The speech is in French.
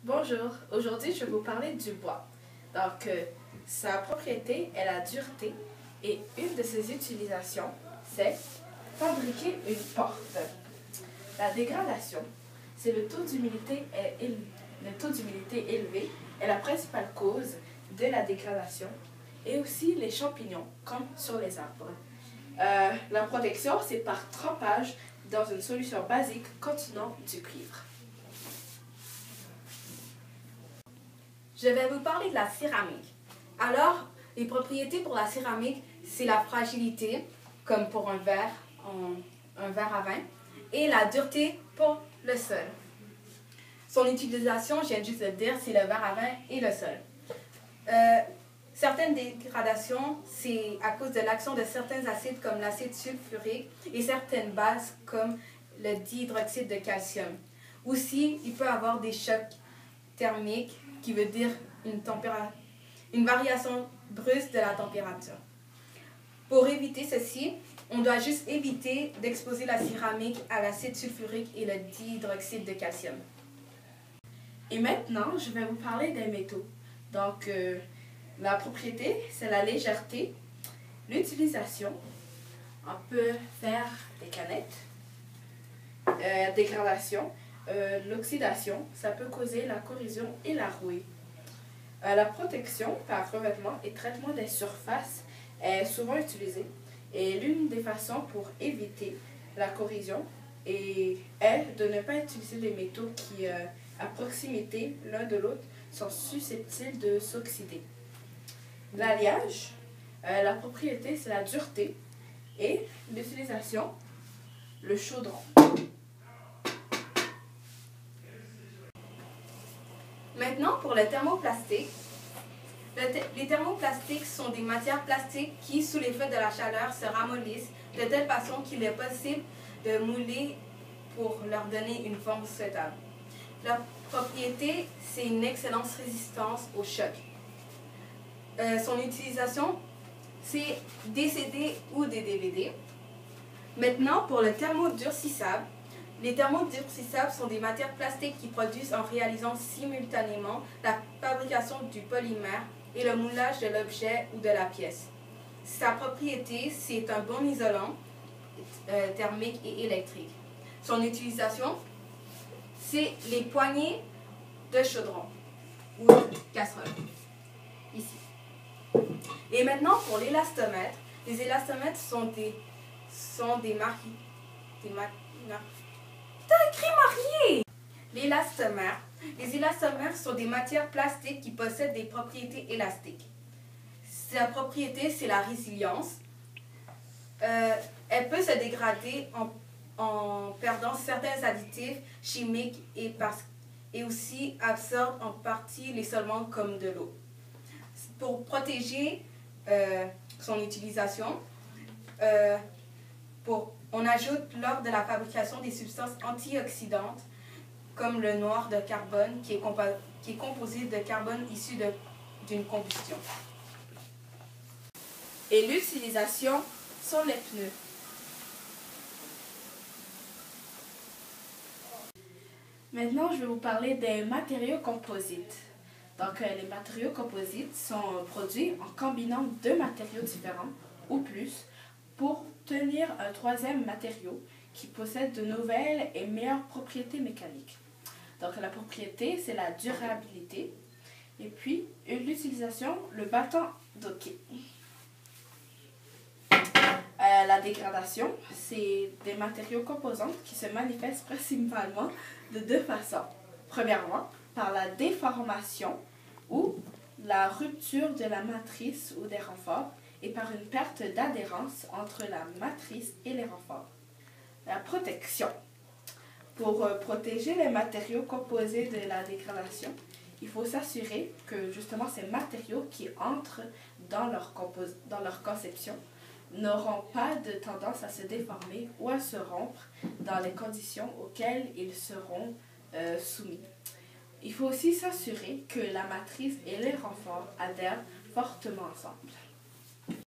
Bonjour, aujourd'hui je vais vous parler du bois. Donc, sa propriété est la dureté et une de ses utilisations, c'est fabriquer une porte. La dégradation, c'est le taux d'humidité élevé est la principale cause de la dégradation et aussi les champignons, comme sur les arbres. La protection, c'est par trempage dans une solution basique contenant du cuivre. Je vais vous parler de la céramique. Alors, les propriétés pour la céramique, c'est la fragilité, comme pour un verre à vin, et la dureté pour le sol. Son utilisation, je viens juste de le dire, c'est le verre à vin et le sol. Certaines dégradations, c'est à cause de l'action de certains acides comme l'acide sulfurique et certaines bases comme le dihydroxyde de calcium. Aussi, il peut y avoir des chocs thermiques, qui veut dire une variation brusque de la température. Pour éviter ceci, on doit juste éviter d'exposer la céramique à l'acide sulfurique et le dihydroxyde de calcium. Et maintenant, je vais vous parler des métaux. Donc, la propriété, c'est la légèreté, l'utilisation. On peut faire des canettes, dégradation, l'oxydation, ça peut causer la corrosion et la rouille. La protection par revêtement et traitement des surfaces est souvent utilisée et l'une des façons pour éviter la corrosion est de ne pas utiliser des métaux qui, à proximité l'un de l'autre, sont susceptibles de s'oxyder. L'alliage, la propriété, c'est la dureté et l'utilisation, le chaudron. Maintenant, pour le thermoplastique. Les thermoplastiques sont des matières plastiques qui, sous l'effet de la chaleur, se ramollissent de telle façon qu'il est possible de mouler pour leur donner une forme souhaitable. Leur propriété, c'est une excellente résistance au choc. Son utilisation, c'est des CD ou des DVD. Maintenant, pour le thermodurcissable. Les thermodurcissables sont des matières plastiques qui produisent en réalisant simultanément la fabrication du polymère et le moulage de l'objet ou de la pièce. Sa propriété, c'est un bon isolant thermique et électrique. Son utilisation, c'est les poignées de chaudron ou de casserole, ici. Et maintenant, pour l'élastomètre, les élastomètres sont des marques. T'as écrit marié! Les élastomères sont des matières plastiques qui possèdent des propriétés élastiques. Sa propriété, c'est la résilience. Elle peut se dégrader en perdant certains additifs chimiques et aussi absorbe en partie les solvants comme de l'eau. Pour protéger son utilisation, on ajoute lors de la fabrication des substances antioxydantes comme le noir de carbone qui est composé de carbone issu d'une combustion. Et l'utilisation sont les pneus. Maintenant, je vais vous parler des matériaux composites. Donc, les matériaux composites sont produits en combinant deux matériaux différents ou plus pour obtenir un troisième matériau qui possède de nouvelles et meilleures propriétés mécaniques. Donc la propriété, c'est la durabilité. Et puis, l'utilisation, le bâton d'hockey. La dégradation, c'est des matériaux composants qui se manifestent principalement de deux façons. Premièrement, par la déformation ou la rupture de la matrice ou des renforts et par une perte d'adhérence entre la matrice et les renforts. La protection. Pour protéger les matériaux composés de la dégradation, il faut s'assurer que justement ces matériaux qui entrent dans leur conception n'auront pas de tendance à se déformer ou à se rompre dans les conditions auxquelles ils seront soumis. Il faut aussi s'assurer que la matrice et les renforts adhèrent fortement ensemble.